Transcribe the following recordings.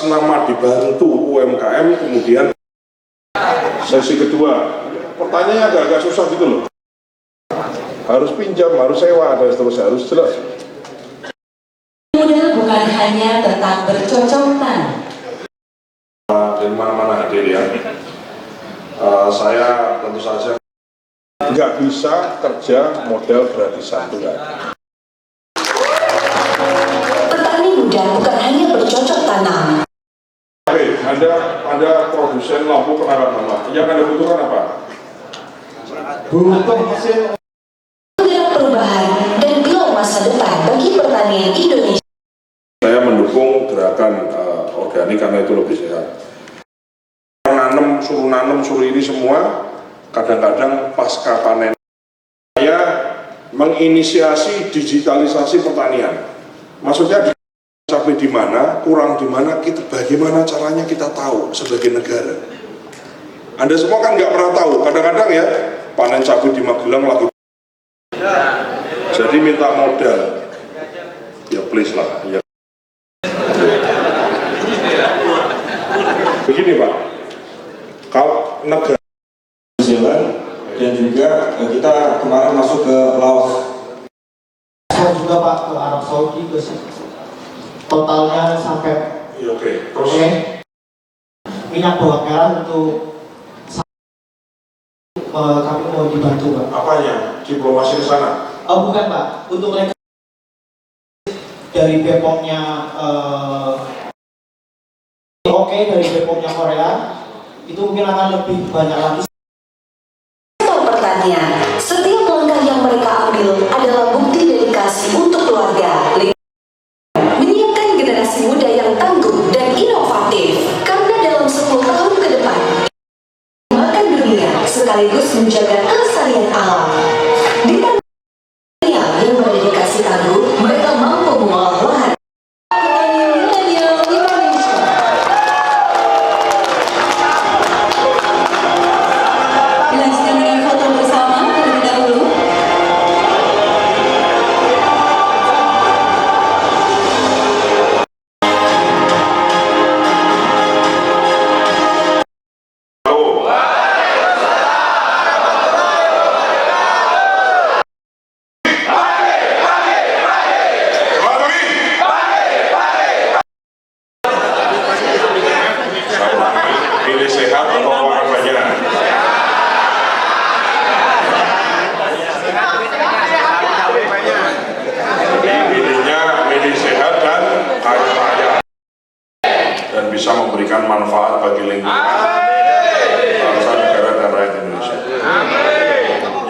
atas nama dibantu UMKM, kemudian sesi kedua pertanyaannya agak-agak susah gitu loh, harus pinjam, harus sewa, dan seterusnya, harus jelas. Modal bukan hanya tentang bercocok tanam. Dari mana-mana hadir ya, saya tentu saja nggak bisa kerja modal gratisan, itu nggak. Petani muda bukan hanya bercocok tanam. Oke, Anda produsen lampu penerangan rumah, yang Anda butuhkan apa? Butuh hasil Perubahan dan pilar masa depan bagi pertanian Indonesia. Saya mendukung gerakan organik karena itu lebih sehat. Nanam, suruh ini semua, kadang-kadang pasca panen. Saya menginisiasi digitalisasi pertanian. Maksudnya cabai di mana, kurang di mana, bagaimana caranya kita tahu sebagai negara. Anda semua kan nggak pernah tahu, kadang-kadang ya panen cabai di Magelang lagi. Jadi minta modal, ya please lah. Ya. Begini Pak, kalau negara New Zealand dan juga kita kemarin masuk ke Laos. Saya juga Pak ke Arab Saudi ke totalnya sampai oke. Terus minyak bawang merah untuk kami mau dibantu Pak. apanya? Diplomasi ke sana? Oh bukan Pak, untuk mereka dari Bepomnya dari Bepomnya Korea itu mungkin akan lebih banyak lagi. Pertanian, setiap langkah yang mereka ambil adalah bukti dedikasi untuk keluarga. Menyiapkan generasi muda yang tangguh dan inovatif, karena dalam 10 tahun ke depan makan dunia sekaligus menjaga kelestarian alam. Di tanah yang berdedikasi tangguh, mereka mampu mengolah lahan. Dilanjutkan dengan foto bersama terlebih dahulu. Pilih sehat atau makan banyak? Pilih sehat dan kaya raya dan bisa memberikan manfaat bagi lingkungan, bangsa, negara, dan rakyat Indonesia.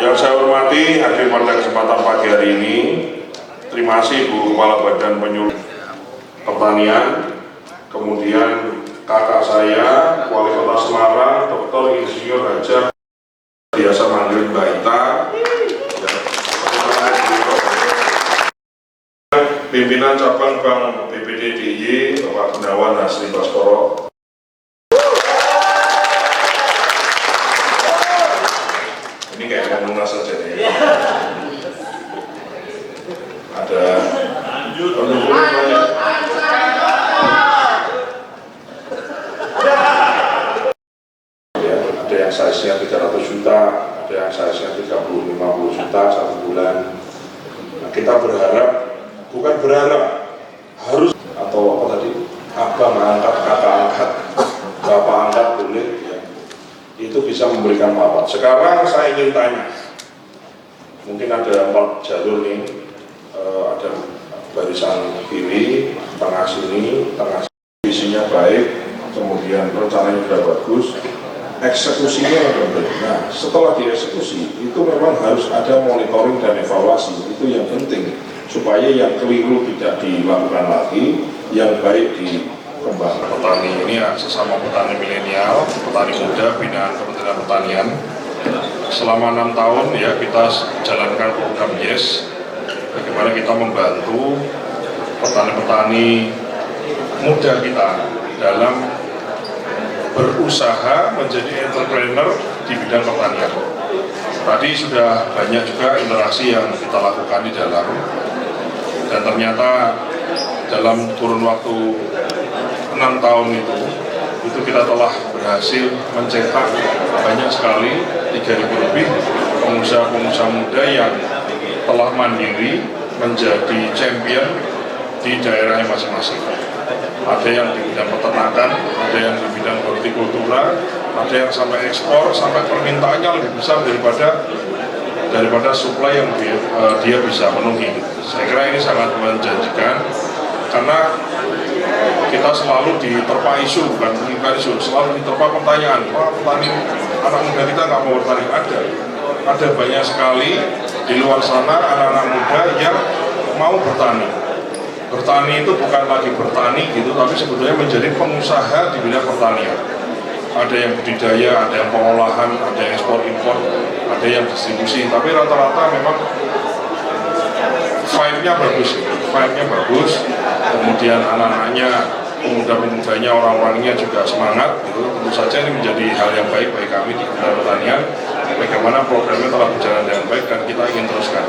Yang saya hormati hadir pada kesempatan pagi hari ini, terima kasih Bu Kepala Badan Penyuluh Pertanian, kemudian kakak saya, Wali Kota Semarang, Dr. Insinyur Haja, biasa manggil Mbak Ita, pimpinan cabang Bank BPD DIY, Bapak Gunawan Hasri Baskoro. Ini kayak ngomong saja nih. Ada yang size-nya 300 juta, ada yang size-nya 30-50 juta satu bulan. Nah, kita berharap, bukan berharap, harus, atau apa tadi, abang angkat, kakak angkat, bapak angkat boleh, ya. Itu bisa memberikan manfaat. Sekarang saya ingin tanya, mungkin ada 4 jalur nih, ada barisan kiri, tengah sini, visinya baik, kemudian rencananya sudah bagus, eksekusinya benar. Nah, setelah dieksekusi itu memang harus ada monitoring dan evaluasi, itu yang penting supaya yang keliru tidak dilakukan lagi, yang baik dikembangkan. Petani ini sesama petani milenial, petani muda binaan Kementerian Pertanian. Selama 6 tahun ya kita jalankan program YES, bagaimana kita membantu petani-petani muda kita dalam berusaha menjadi entrepreneur di bidang pertanian. Tadi sudah banyak juga interaksi yang kita lakukan di dalam, dan ternyata dalam kurun waktu 6 6 tahun itu kita telah berhasil mencetak banyak sekali 3.000 lebih pengusaha-pengusaha muda yang telah mandiri menjadi champion di daerahnya masing-masing. Ada yang di bidang peternakan, ada yang di bidang hortikultura, ada yang sampai ekspor, sampai permintaannya lebih besar daripada supply yang dia bisa penuhi. Saya kira ini sangat menjanjikan, karena kita selalu diterpa isu, bukan isu, selalu diterpa pertanyaan, wah petani anak muda kita nggak mau bertani. Ada banyak sekali di luar sana anak-anak muda yang mau bertani. Bertani itu bukan lagi bertani gitu, tapi sebetulnya menjadi pengusaha di bidang pertanian. Ada yang budidaya, ada yang pengolahan, ada yang ekspor impor, ada yang distribusi. Tapi rata-rata memang vibe-nya bagus, kemudian anak-anaknya, pemuda-pemudanya, orang-orangnya juga semangat. Gitu. Tentu saja ini menjadi hal yang baik bagi kami di Kementerian Pertanian. Bagaimana programnya telah berjalan dengan baik dan kita ingin teruskan.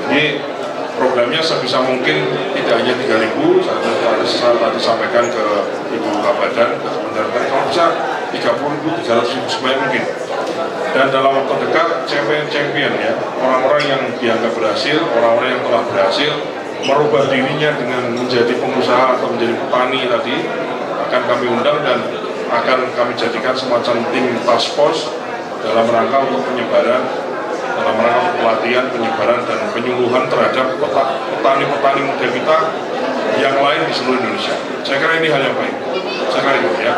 Jadi programnya sebisa mungkin tidak hanya 3.000, saya tadi sampaikan ke Ibu Kabadan, ke Kementerian Pertanian, kalau bisa 30.000, 300.000 sebanyak mungkin. Dan dalam waktu dekat champion ya, orang-orang yang dianggap berhasil, orang-orang yang telah berhasil merubah dirinya dengan menjadi pengusaha atau menjadi petani tadi, akan kami undang dan akan kami jadikan semacam tim task force dalam rangka untuk penyebaran, dalam rangka pelatihan, penyebaran dan penyuluhan terhadap petani-petani muda kita yang lain di seluruh Indonesia. Saya kira ini hal yang baik. Saya kira itu ya.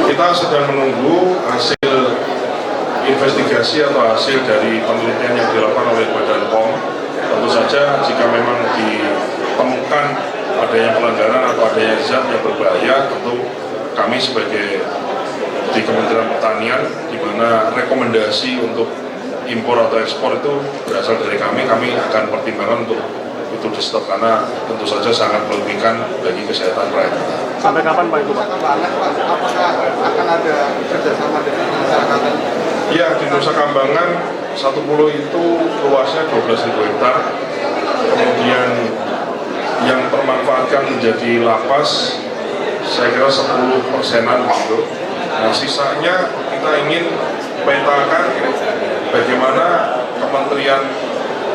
Kita sedang menunggu hasil investigasi atau hasil dari penelitian yang dilakukan oleh Badan POM. Tentu saja jika memang ditemukan adanya pelanggaran atau adanya zat yang berbahaya, tentu kami sebagai di Kementerian Pertanian, di mana rekomendasi untuk impor atau ekspor itu berasal dari kami akan pertimbangkan untuk itu di stop, karena tentu saja sangat merugikan bagi kesehatan rakyat. Sampai kapan Pak Ibu? Apakah akan ada kerjasama dengan masyarakat? Ya, di Nusa Kambangan satu pulau itu luasnya 12.000 hektar, kemudian yang termanfaatkan menjadi lapas saya kira 10%-an gitu. Nah, sisanya kita ingin petakan bagaimana kementerian,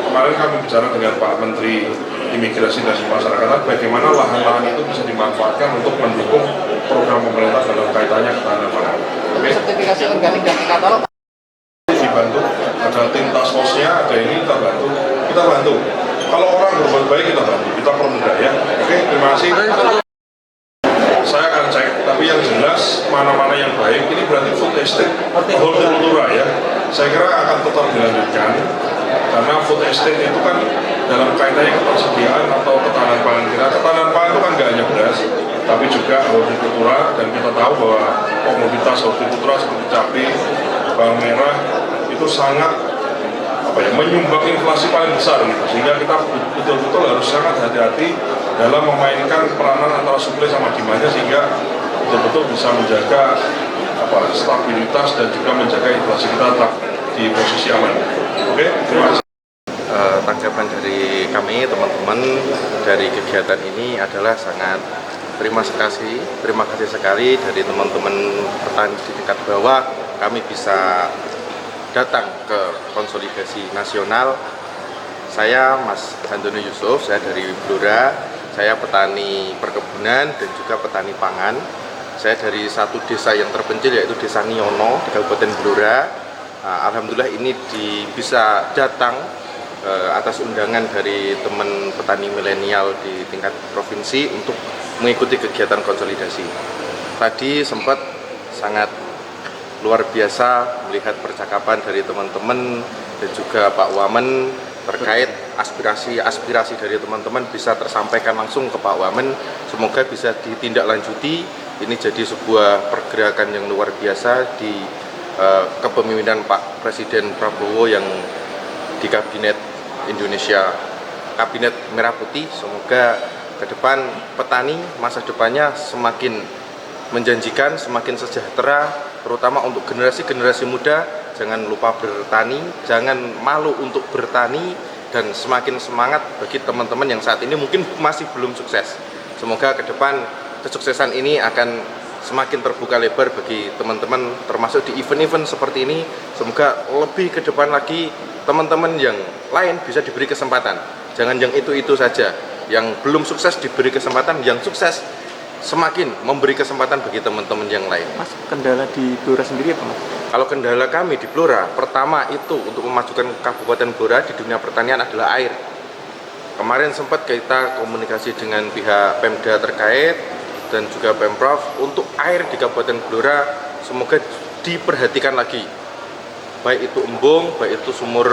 kemarin kami bicara dengan Pak Menteri Imigrasi dan Pemasyarakatan, bagaimana lahan-lahan itu bisa dimanfaatkan untuk mendukung program pemerintah dalam kaitannya ketahanan pangan. Oke? Sertifikasi organik dan katalog Dibantu, ada tim task force-nya, ada ini kita bantu. Kalau orang berbuat baik kita bantu, kita permudah ya. Oke, terima kasih. Saya akan cek, tapi yang jelas mana-mana yang baik, ini berarti food estate, hortikultura ya. Saya kira akan tetap dilanjutkan, karena food estate itu kan dalam kaitannya ketersediaan atau ketahanan pangan kita. Ketahanan pangan itu kan nggak hanya beras, tapi juga hortikultura, dan kita tahu bahwa komoditas hortikultura seperti cabai, bawang merah itu sangat menyumbang inflasi paling besar gitu. Sehingga kita betul-betul harus sangat hati-hati dalam memainkan peranan antara suplai sama demand-nya, sehingga betul-betul bisa menjaga stabilitas dan juga menjaga inflasi kita tetap di posisi aman. Oke, terima kasih. Tanggapan dari kami teman-teman dari kegiatan ini adalah sangat terima kasih sekali dari teman-teman petani di tingkat bawah. Kami bisa datang ke konsolidasi nasional. Saya Mas Santono Yusuf, saya dari Blora, saya petani perkebunan dan juga petani pangan. Saya dari satu desa yang terpencil yaitu Desa Niono di Kabupaten Blora. Alhamdulillah ini bisa datang atas undangan dari teman petani milenial di tingkat provinsi untuk mengikuti kegiatan konsolidasi. Tadi sempat sangat luar biasa melihat percakapan dari teman-teman dan juga Pak Wamen terkait aspirasi dari teman-teman bisa tersampaikan langsung ke Pak Wamen. Semoga bisa ditindaklanjuti. Ini jadi sebuah pergerakan yang luar biasa di kepemimpinan Pak Presiden Prabowo yang di Kabinet Indonesia, Kabinet Merah Putih. Semoga ke depan petani masa depannya semakin menjanjikan, semakin sejahtera, terutama untuk generasi muda. Jangan lupa bertani, jangan malu untuk bertani, dan semakin semangat bagi teman-teman yang saat ini mungkin masih belum sukses. Semoga ke depan kesuksesan ini akan semakin terbuka lebar bagi teman-teman, termasuk di event-event seperti ini. Semoga lebih ke depan lagi teman-teman yang lain bisa diberi kesempatan. Jangan yang itu-itu saja. Yang belum sukses diberi kesempatan, yang sukses semakin memberi kesempatan bagi teman-teman yang lain. Mas, kendala di Blora sendiri apa, Mas? Kalau kendala kami di Blora, pertama itu untuk memajukan Kabupaten Blora di dunia pertanian adalah air. Kemarin sempat kita komunikasi dengan pihak Pemda terkait dan juga Pemprov untuk air di Kabupaten Blora semoga diperhatikan lagi. Baik itu embung, baik itu sumur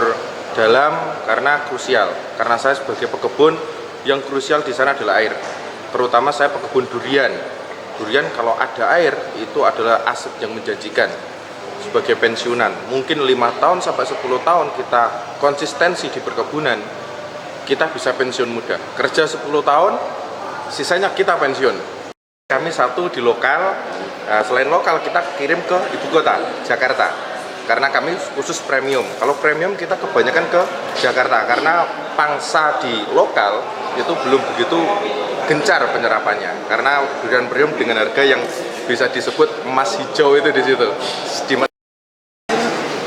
dalam, karena krusial. Karena saya sebagai pekebun, yang krusial di sana adalah air. Terutama saya pekebun durian. Durian kalau ada air itu adalah aset yang menjanjikan sebagai pensiunan. Mungkin 5 tahun sampai 10 tahun kita konsistensi di perkebunan, kita bisa pensiun muda. Kerja 10 tahun, sisanya kita pensiun. Kami satu di lokal, selain lokal kita kirim ke ibu kota, Jakarta. Karena kami khusus premium. Kalau premium kita kebanyakan ke Jakarta, karena pangsa di lokal itu belum begitu gencar penyerapannya. Karena durian premium dengan harga yang bisa disebut emas hijau itu di situ. Di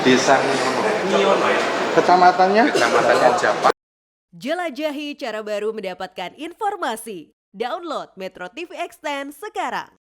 Desa Kecamatannya Japa. Jelajahi cara baru mendapatkan informasi. Download Metro TV Extend sekarang.